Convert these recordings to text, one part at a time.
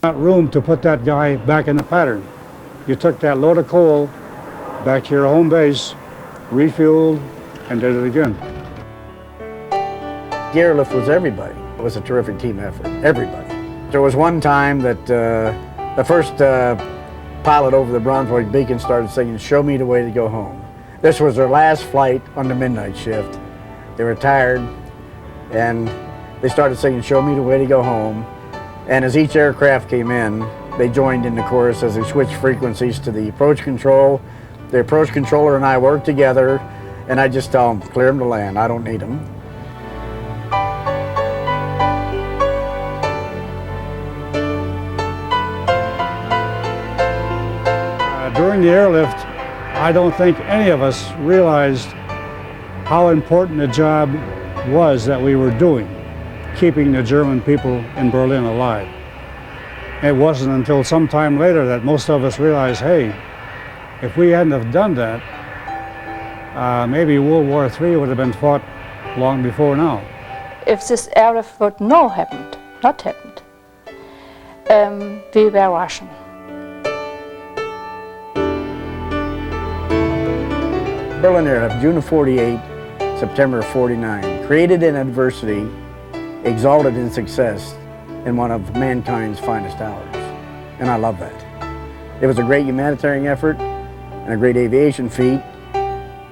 Not room to put that guy back in the pattern. You took that load of coal back to your home base, refueled, and did it again. The Airlift was everybody. It was a terrific team effort, everybody. There was one time that the first pilot over the Brunswick beacon started singing, "Show me the way to go home." This was their last flight on the midnight shift. They were tired, and they started singing, "Show me the way to go home." And as each aircraft came in, they joined in the chorus as they switched frequencies to the approach control. The approach controller and I worked together, and I just tell them, clear them to land, I don't need them. During the airlift, I don't think any of us realized how important the job was that we were doing, keeping the German people in Berlin alive. It wasn't until some time later that most of us realized, hey, if we hadn't have done that, maybe World War III would have been fought long before now. If this airlift would not happened, we were Russian. Berlin Airlift, June of '48, September of '49, created in adversity, exalted in success, in one of mankind's finest hours. And I love that. It was a great humanitarian effort and a great aviation feat,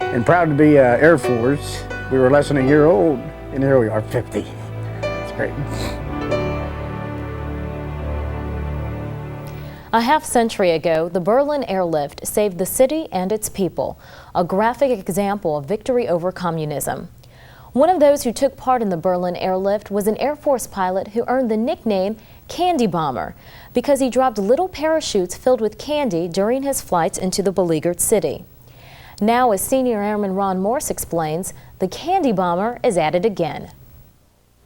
and proud to be Air Force. We were less than a year old, and here we are, 50. It's great. A half-century ago, the Berlin Airlift saved the city and its people, a graphic example of victory over communism. One of those who took part in the Berlin Airlift was an Air Force pilot who earned the nickname Candy Bomber because he dropped little parachutes filled with candy during his flights into the beleaguered city. Now, as Senior Airman Ron Morse explains, the Candy Bomber is at it again.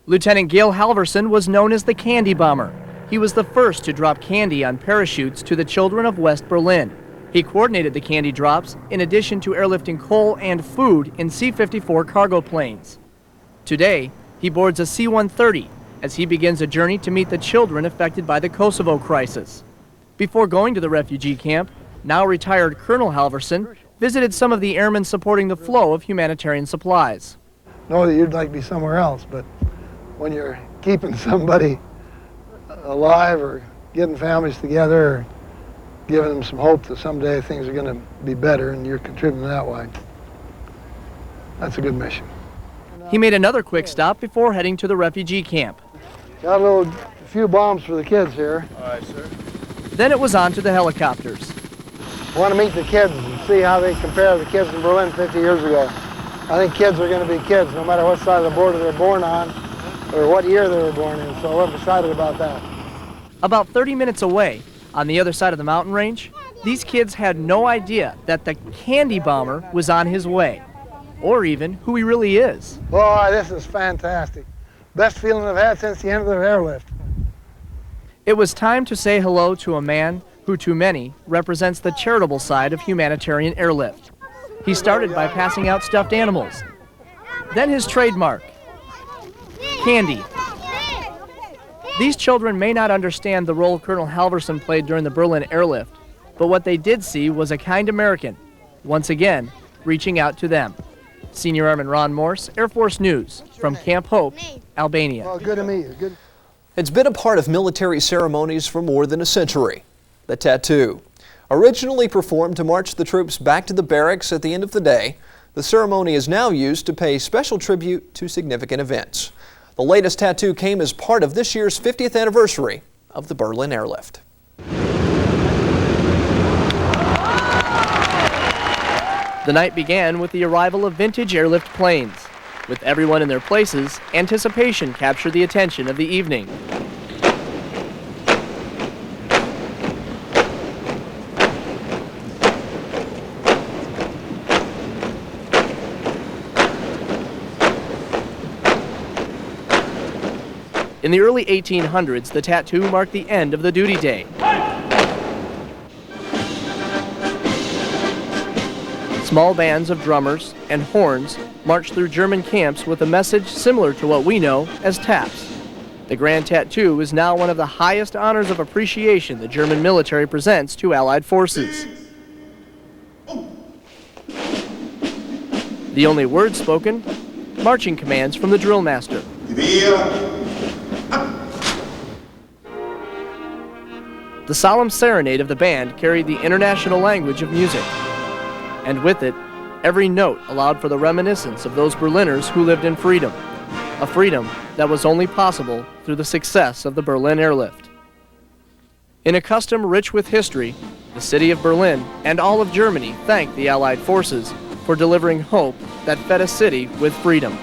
Lieutenant Gail Halverson was known as the Candy Bomber. He was the first to drop candy on parachutes to the children of West Berlin. He coordinated the candy drops in addition to airlifting coal and food in C-54 cargo planes. Today, he boards a C-130 as he begins a journey to meet the children affected by the Kosovo crisis. Before going to the refugee camp, now retired Colonel Halverson visited some of the airmen supporting the flow of humanitarian supplies. Know that you'd like to be somewhere else, but when you're keeping somebody alive or getting families together or giving them some hope that someday things are going to be better and you're contributing that way, that's a good mission. He made another quick stop before heading to the refugee camp. Got a few bombs for the kids here. All right, sir. Then it was on to the helicopters. I want to meet the kids and see how they compare to the kids in Berlin 50 years ago. I think kids are going to be kids no matter what side of the border they're born on or what year they were born in, so I'm excited about that. About 30 minutes away, on the other side of the mountain range, these kids had no idea that the Candy Bomber was on his way, or even who he really is. Boy, this is fantastic. Best feeling I've had since the end of the airlift. It was time to say hello to a man who to many represents the charitable side of humanitarian airlift. He started by passing out stuffed animals, then his trademark, candy. These children may not understand the role Colonel Halverson played during the Berlin Airlift, but what they did see was a kind American, once again, reaching out to them. Senior Airman Ron Morse, Air Force News, from Camp Hope, Albania. Well, good to meet you. Good. It's been a part of military ceremonies for more than a century. The tattoo. Originally performed to march the troops back to the barracks at the end of the day, the ceremony is now used to pay special tribute to significant events. The latest tattoo came as part of this year's 50th anniversary of the Berlin Airlift. The night began with the arrival of vintage airlift planes. With everyone in their places, anticipation captured the attention of the evening. In the early 1800s, the tattoo marked the end of the duty day. Small bands of drummers and horns marched through German camps with a message similar to what we know as taps. The Grand Tattoo is now one of the highest honors of appreciation the German military presents to Allied forces. The only words spoken, marching commands from the drill master. The solemn serenade of the band carried the international language of music, and with it, every note allowed for the reminiscence of those Berliners who lived in freedom, a freedom that was only possible through the success of the Berlin Airlift. In a custom rich with history, the city of Berlin and all of Germany thanked the Allied forces for delivering hope that fed a city with freedom.